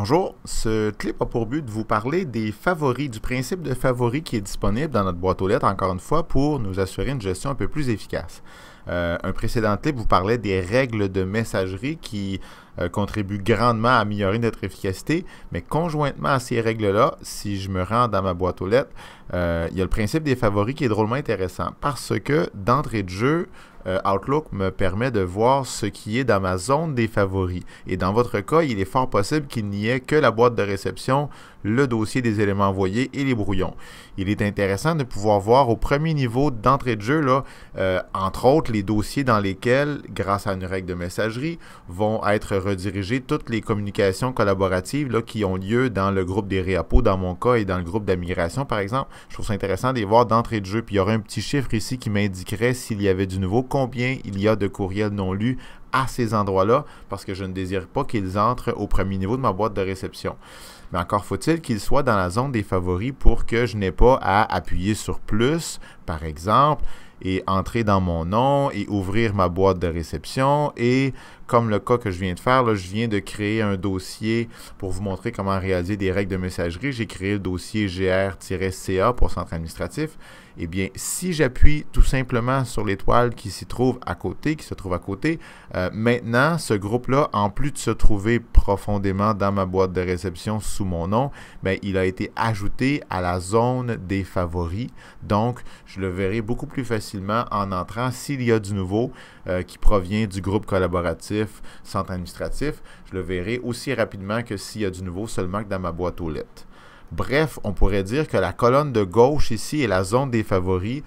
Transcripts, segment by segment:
Bonjour, ce clip a pour but de vous parler des favoris, du principe de favoris qui est disponible dans notre boîte aux lettres, encore une fois, pour nous assurer une gestion un peu plus efficace. Un précédent clip vous parlait des règles de messagerie qui contribuent grandement à améliorer notre efficacité, mais conjointement à ces règles-là, si je me rends dans ma boîte aux lettres, il y a le principe des favoris qui est drôlement intéressant parce que d'entrée de jeu, Outlook me permet de voir ce qui est dans ma zone des favoris. Et dans votre cas, il est fort possible qu'il n'y ait que la boîte de réception, le dossier des éléments envoyés et les brouillons. Il est intéressant de pouvoir voir au premier niveau d'entrée de jeu, là, entre autres, les dossiers dans lesquels, grâce à une règle de messagerie, vont être redirigées toutes les communications collaboratives là, qui ont lieu dans le groupe des réapos, dans mon cas, et dans le groupe d'immigration, par exemple. Je trouve ça intéressant de les voir d'entrée de jeu. Puis il y aurait un petit chiffre ici qui m'indiquerait s'il y avait du nouveau, combien il y a de courriels non lus à ces endroits-là, parce que je ne désire pas qu'ils entrent au premier niveau de ma boîte de réception. Mais encore faut-il qu'ils soient dans la zone des favoris pour que je n'ai pas à appuyer sur plus, par exemple, et entrer dans mon nom et ouvrir ma boîte de réception. Et comme le cas que je viens de faire, là, je viens de créer un dossier pour vous montrer comment réaliser des règles de messagerie. J'ai créé le dossier gr-ca pour centre administratif. Eh bien, si j'appuie tout simplement sur l'étoile qui s'y trouve à côté, maintenant, ce groupe-là, en plus de se trouver profondément dans ma boîte de réception sous mon nom, bien, il a été ajouté à la zone des favoris. Donc, je le verrai beaucoup plus facilement en entrant s'il y a du nouveau qui provient du groupe collaboratif centre administratif. Je le verrai aussi rapidement que s'il y a du nouveau seulement que dans ma boîte aux lettres. Bref, on pourrait dire que la colonne de gauche ici et la zone des favoris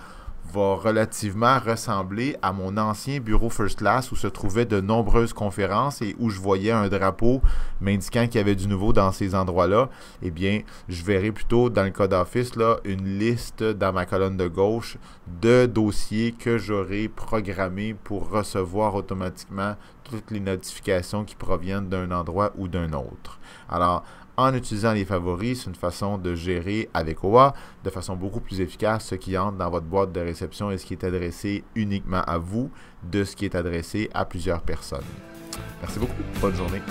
va relativement ressembler à mon ancien bureau First Class où se trouvaient de nombreuses conférences et où je voyais un drapeau m'indiquant qu'il y avait du nouveau dans ces endroits-là. Eh bien, je verrai plutôt dans le cas d'Office là, une liste dans ma colonne de gauche de dossiers que j'aurai programmés pour recevoir automatiquement toutes les notifications qui proviennent d'un endroit ou d'un autre. Alors, en utilisant les favoris, c'est une façon de gérer avec OA de façon beaucoup plus efficace ce qui entre dans votre boîte de réception et ce qui est adressé uniquement à vous de ce qui est adressé à plusieurs personnes. Merci beaucoup. Bonne journée.